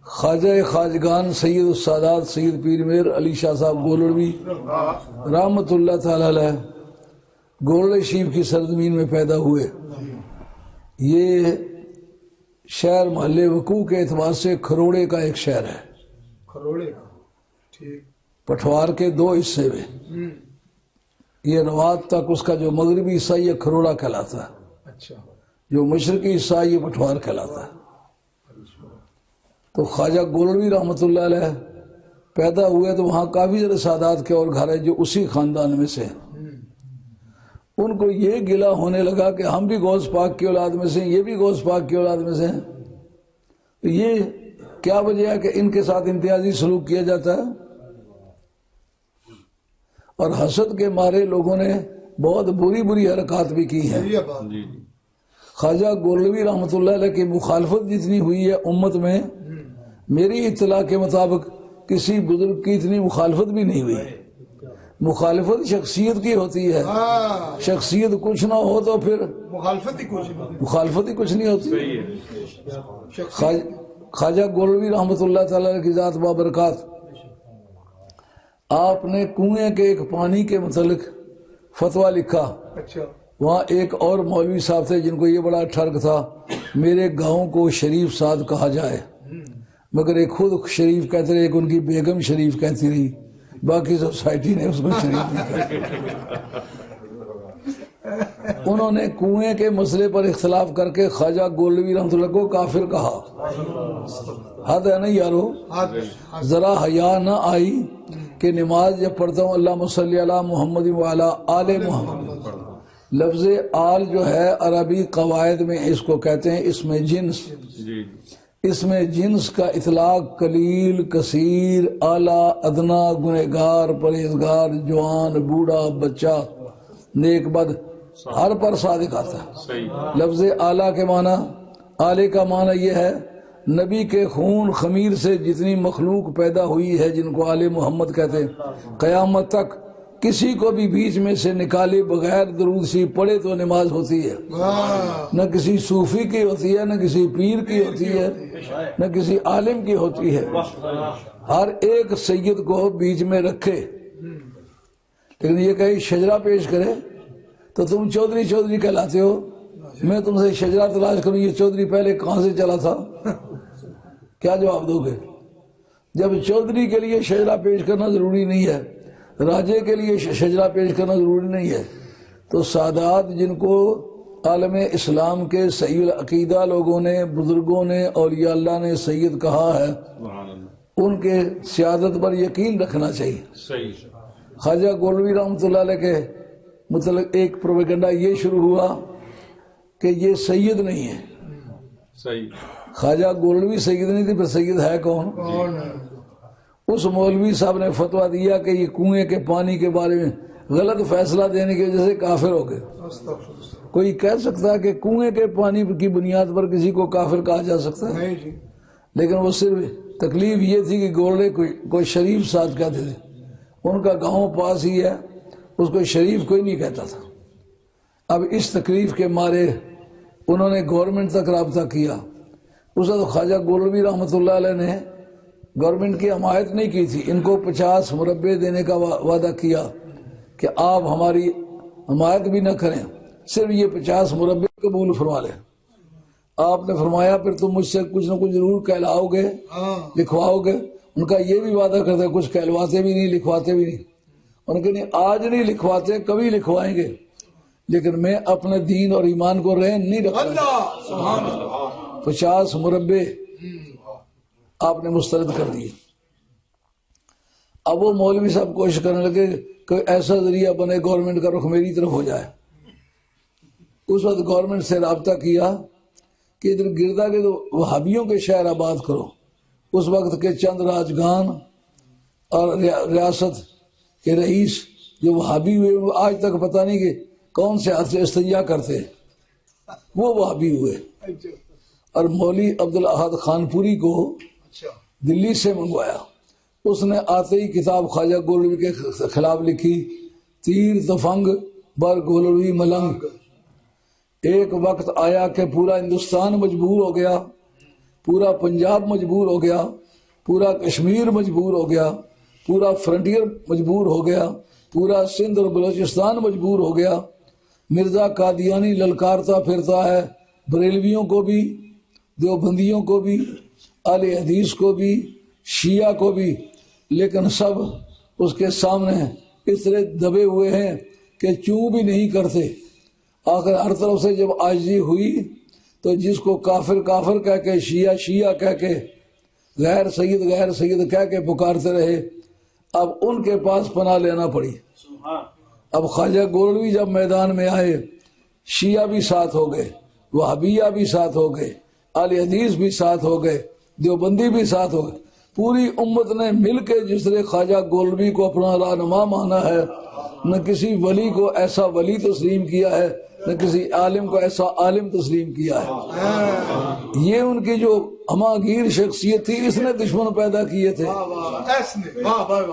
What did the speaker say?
خواجہ خواجگان سید السادات سید پیر میر علی شاہ صاحب گولڑوی رحمت اللہ تعالی علیہ گولڑے شریف کی سرزمین میں پیدا ہوئے. یہ شہر محلے وقوع کے اعتبار سے کھروڑے کا ایک شہر ہے. کھروڑے کا ٹھیک. پٹھوار کے دو حصے میں یہ روات تک اس کا جو مغربی حصہ یہ کھروڑا کہلاتا ہے. اچھا. جو مشرقی حصہ یہ پٹھوار کہلاتا ہے. تو خواجہ گولڑوی رحمۃ اللہ علیہ پیدا ہوئے تو وہاں کافی زیادہ سادات کے اور گھر ہیں جو اسی خاندان میں سے ہیں. ان کو یہ گلہ ہونے لگا کہ ہم بھی غوث پاک کی اولاد میں سے ہیں، یہ بھی غوث پاک کی اولاد میں سے ہیں. تو یہ کیا وجہ ہے کہ ان کے ساتھ امتیازی سلوک کیا جاتا ہے؟ اور حسد کے مارے لوگوں نے بہت بری بری حرکات بھی کی ہیں. خواجہ گولڑوی رحمۃ اللہ علیہ کی مخالفت جتنی ہوئی ہے امت میں، میری اطلاع کے مطابق کسی بزرگ کی اتنی مخالفت بھی نہیں ہوئی. مخالفت شخصیت کی ہوتی ہے، شخصیت کچھ نہ ہو تو پھر مخالفت ہی کچھ نہیں ہوتی. خواجہ گولڑوی رحمۃ اللہ تعالی کی ذات بابرکات، آپ نے کنویں کے ایک پانی کے متعلق فتویٰ لکھا. وہاں ایک اور مولوی صاحب تھے جن کو یہ بڑا ٹھرک تھا، میرے گاؤں کو شریف سعد کہا جائے، مگر ایک خود شریف کہتے رہے، ایک ان کی بیگم شریف کہتی رہی، باقی سوسائٹی نے اس کو شریف نہیں کہا. انہوں نے کنویں کے مسئلے پر اختلاف کر کے خواجہ گولڑوی رحمۃ اللہ کو کافر کہا. حد ہے نا یارو، ذرا حیا نہ آئی کہ نماز جب پڑھتا ہوں اللہم صلی علی محمد وعلی آل محمد، لفظ آل جو ہے عربی قواعد میں اس کو کہتے ہیں اسم جنس. اسم جنس کا اطلاق قلیل، کثیر، اعلیٰ، ادنا، گنہگار، پرہیزگار، جوان، بوڑھا، بچہ، نیک بد، ہر پر صادق آتا ہے. لفظ اعلیٰ کے معنی، آلے کا معنی یہ ہے نبی کے خون خمیر سے جتنی مخلوق پیدا ہوئی ہے جن کو آل محمد کہتے ہیں، قیامت تک کسی کو بھی بیچ میں سے نکالے بغیر درود شریف پڑھے تو نماز ہوتی ہے. نہ کسی صوفی کی ہوتی ہے، نہ کسی پیر کی ہوتی ہے، نہ کسی عالم کی ہوتی ہے. ہر ایک سید کو بیچ میں رکھے. لیکن یہ کہیں شجرہ پیش کرے تو تم چودھری کہلاتے ہو، میں تم سے شجرہ تلاش کروں، یہ چودھری پہلے کہاں سے چلا تھا؟ کیا جواب دو گے؟ جب چودھری کے لیے شجرہ پیش کرنا ضروری نہیں ہے، راجے کے لیے شجرہ پیش کرنا ضروری نہیں ہے، تو سادات جن کو عالم اسلام کے صحیح العقیدہ لوگوں نے، بزرگوں نے، اولیاء اللہ نے سید کہا ہے، ان کے سیادت پر یقین رکھنا چاہیے. خواجہ گولڑوی رحمۃ اللہ علیہ کے متعلق ایک پروپیگنڈا یہ شروع ہوا کہ یہ سید نہیں ہے. خواجہ گولڑوی سید نہیں تھی، پھر سید ہے کون؟ اس مولوی صاحب نے فتویٰ دیا کہ یہ کنویں کے پانی کے بارے میں غلط فیصلہ دینے کی وجہ سے کافر ہو گئے. کوئی کہہ سکتا ہے کہ کنویں کے پانی کی بنیاد پر کسی کو کافر کہا جا سکتا ہے؟ لیکن وہ صرف تکلیف یہ تھی کہ گولڑے کوئی شریف ساتھ کہتے تھے، ان کا گاؤں پاس ہی ہے، اس کو شریف کوئی نہیں کہتا تھا. اب اس تکلیف کے مارے انہوں نے گورنمنٹ تک رابطہ کیا. اس وقت خواجہ گولڑوی رحمۃ اللہ علیہ نے گورنمنٹ کی حمایت نہیں کی تھی، ان کو 50 مربے دینے کا وعدہ کیا کہ آپ ہماری حمایت بھی نہ کریں، صرف یہ 50 مربے قبول فرما لیں. آپ نے فرمایا پھر تم مجھ سے کچھ نہ کچھ ضرور کہلاؤ گے، لکھواؤ گے. ان کا یہ بھی وعدہ کرتے کچھ کہلواتے بھی نہیں، لکھواتے بھی نہیں. ان کے نہیں آج نہیں لکھواتے، کبھی لکھوائیں گے، لیکن میں اپنے دین اور ایمان کو رہن نہیں رکھتا. 50 مربے آپ نے مسترد کر دیے. اب وہ مولوی صاحب کوشش کرنے لگے کہ ایسا ذریعہ بنے گورنمنٹ کا رخ میری طرف ہو جائے. اس وقت گورنمنٹ سے رابطہ کیا کہ ادھر گردا کے وہابیوں کے شہر آباد کرو. اس وقت کے چند راجگان اور ریاست کے رئیس جو وہابی ہوئے، وہ آج تک پتہ نہیں کہ کون سے ہاتھ سے استنجا کرتے، وہ وہابی ہوئے. اور مولوی عبدالاحد خانپوری کو دلی سے منگوایا. اس نے آتے ہی کتاب خواجہ گولڑوی کے خلاف لکھی، تیر تفنگ بر گولڑوی ملنگ. ایک وقت آیا کہ پورا ہندوستان مجبور ہو گیا پورا پنجاب مجبور ہو گیا، پورا کشمیر مجبور ہو گیا، پورا فرنٹیئر مجبور ہو گیا، پورا سندھ اور بلوچستان مجبور ہو گیا۔ مرزا قادیانی للکارتا پھرتا ہے، بریلویوں کو بھی، دیوبندیوں کو بھی، اہل حدیث کو بھی، شیعہ کو بھی، لیکن سب اس کے سامنے اس طرح دبے ہوئے ہیں کہ چوں بھی نہیں کرتے۔ آخر ہر طرف سے جب عاجزی ہوئی تو جس کو کافر کافر کہہ کے، شیعہ شیعہ کہہ کے، غیر سید کہہ کے پکارتے رہے، اب ان کے پاس پناہ لینا پڑی۔ اب خواجہ گولوی جب میدان میں آئے، شیعہ بھی ساتھ ہو گئے، وہابیہ بھی ساتھ ہو گئے، اہل حدیث بھی ساتھ ہو گئے، دیوبندی بھی ساتھ ہو گئے۔ پوری امت نے مل کے جس طرح خواجہ گولوی کو اپنا رہنما مانا ہے، نہ کسی ولی کو ایسا ولی تسلیم کیا ہے، نہ کسی عالم کو ایسا عالم تسلیم کیا ہے۔ یہ ان کی جو ہماگیر شخصیت تھی، اس نے دشمن پیدا کیے تھے۔ ایس نے واہ واہ واہ